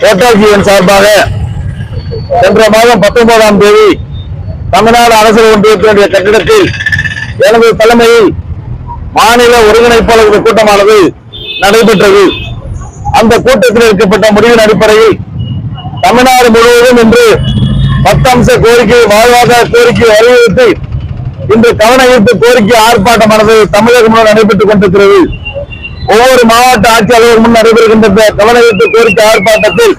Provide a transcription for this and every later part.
கோட்டாட்சியர் சார்பாக சென்ற மாதம் 19ஆம் தேதி தமிழ்நாடு அரசு ஒன்றியத்தினுடைய கட்டிடத்தில் எனது தலைமையில் மாநில ஒருங்கிணைப்பாளர்கள் கூட்டமானது நடைபெற்றது. அந்த கூட்டத்தில் எடுக்கப்பட்ட முடிவின் அடிப்படையில் தமிழ்நாடு முழுவதும் இன்று 10 அம்ச கோரிக்கை வாழ்வாதார கோரிக்கையை வலியுறுத்தி இன்று கவன ஈர்ப்பு கோரிக்கை ஆர்ப்பாட்டமானது தமிழகம் முழுவதும் நடைபெற்றுக் கொண்டிருக்கிறது. ஒவ்வொரு மாவட்ட ஆட்சியாளர்கள் முன் நடைபெறுகின்ற கவன ஈர்ப்பு கோரிக்கை ஆர்ப்பாட்டத்தில்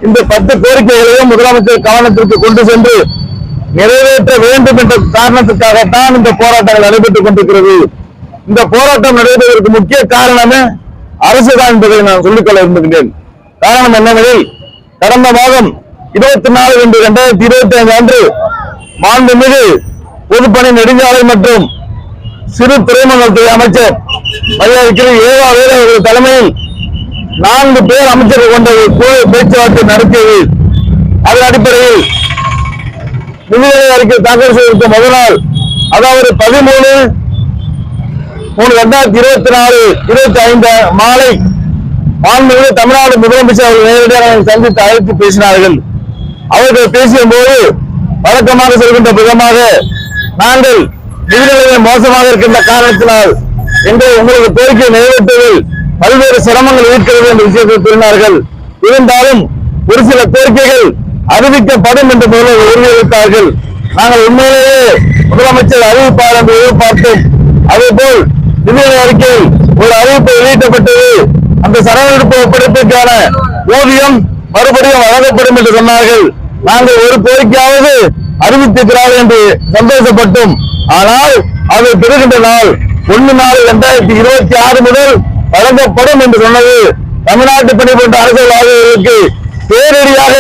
இந்த 10 கோரிக்கைகளையும் முதலமைச்சர் கவனத்திற்கு கொண்டு சென்று நிறைவேற்ற வேண்டும் என்ற காரணத்துக்காகத்தான் இந்த போராட்டங்கள் நடைபெற்றுக் கொண்டிருக்கிறது. இந்த போராட்டம் நடைபெறுவதற்கு முக்கிய காரணமே அரசுதான் என்பதை நான் சொல்லிக்கொள்ள விரும்புகிறேன். காரணம் என்னவெனில், கடந்த மாதம் 24/2/2025 அன்று மாண்புமிகு பொதுப்பணி நெடுஞ்சாலை மற்றும் சிறு துறைமுகத்துறை அமைச்சர் மரியாதைக்குரிய ஏவா வேலு அவர்கள் தலைமையில் 4 பேர் அமைச்சர்கள் கொண்ட பேச்சுவார்த்தை நடத்தியது. அதன் அடிப்படையில் நிதிநிலை அறிக்கை தாக்கல் செய்திருக்க முதல் நாள், அதாவது 13/3/2024 மாலை மாண்புமிகு தமிழ்நாடு முதலமைச்சர் அவர்கள் நேரடியாக சந்தித்து அழைத்து பேசினார்கள். அவர்கள் பேசிய போது வழக்கமாக சொல்கின்ற விதமாக, நாங்கள் நிதிநிலை மோசமாக இருக்கின்ற காரணத்தினால் உங்களுக்கு கோரிக்கை நிறைவேற்றுவதில் பல்வேறு சிரமங்கள் இருக்கிறது என்ற விஷயத்தை கூறினார்கள். இருந்தாலும் ஒரு சில கோரிக்கைகள் அறிவிக்கப்படும் என்று உறுதியளித்தார்கள். நாங்கள் உண்மையிலேயே முதலமைச்சர் அறிவிப்பார் என்று எதிர்பார்த்தோம். அதேபோல் நிதிநிலை அறிக்கையில் ஒரு அறிவிப்பு வெளியிட்டப்பட்டது. அந்த சரவெடுப்பு ஒப்படைப்பிற்கான ஊதியம் மறுபடியும் வழங்கப்படும் என்று சொன்னார்கள். நாங்கள் ஒரு கோரிக்கையாவது அறிவித்திருக்கிறார்கள் என்று சந்தோஷப்பட்டோம். ஆனால் அதை பெறுகின்ற நாள் 1/4/2026 முதல் வழங்கப்படும் என்று சொன்னது தமிழ்நாட்டு பணிபுரிந்த அரசியல்வாதிகளுக்கு பேரடியாக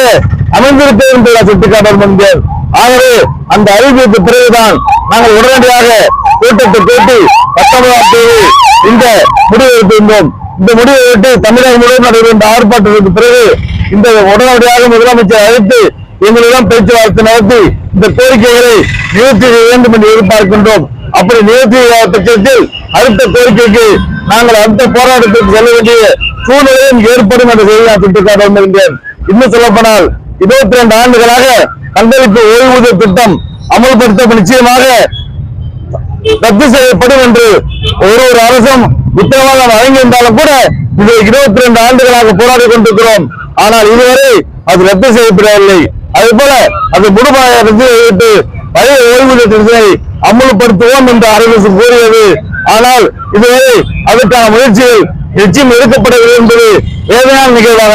அமைந்திருக்கிறது என்று சுட்டிக்காட்ட முடியாது. ஆகவே அந்த அறிவிப்புக்கு பிறகுதான் நாங்கள் உடனடியாக கூட்டத்தை கூட்டி 19ஆம் தேதி இந்த முடிவை எடுத்திருந்தோம். இந்த முடிவை விட்டு தமிழகம் முழுவதும் நடைபெறும் ஆர்ப்பாட்டத்திற்கு பிறகு இந்த உடனடியாக முதலமைச்சர் அழைத்து எங்களிடம் பேச்சுவார்த்தை நடத்தி இந்த கோரிக்கைகளை நிவர்த்தி செய்ய வேண்டும் என்று எதிர்பார்க்கின்றோம். அப்படி நிவர்த்தி பட்சத்தில் அடுத்த கோரிக்கைக்கு நாங்கள் அடுத்த போராட்டத்திற்கு செல்ல வேண்டிய சூழ்நிலையும் ஏற்படும் என்ற செய்தி நான் சுட்டிக்காட்ட விரும்புகிறேன். இன்னும் சொல்லப்போனால் 22 ஆண்டுகளாக பங்களிப்பு ஓய்வூதிய திட்டம் அமல்படுத்த நிச்சயமாக ரத்து செய்யப்படும் என்று ஒரு அரசும் உத்தரவாதம் வழங்கியிருந்தாலும் கூட இது 22 ஆண்டுகளாக போராடி கொண்டிருக்கிறோம். ஆனால் இதுவரை அது ரத்து செய்யப்படவில்லை. அதே போல அது முழுமையாக ரத்து செய்துவிட்டு பழைய ஓய்வூதிய திட்டத்தை அமல்படுத்துவோம் என்று அரசு கூறியது. ஆனால் இதுவரை அதற்கான முயற்சிகள் நிச்சயம் எடுக்கப்படவில்லை என்பது வேதனையான நிகழ்வாக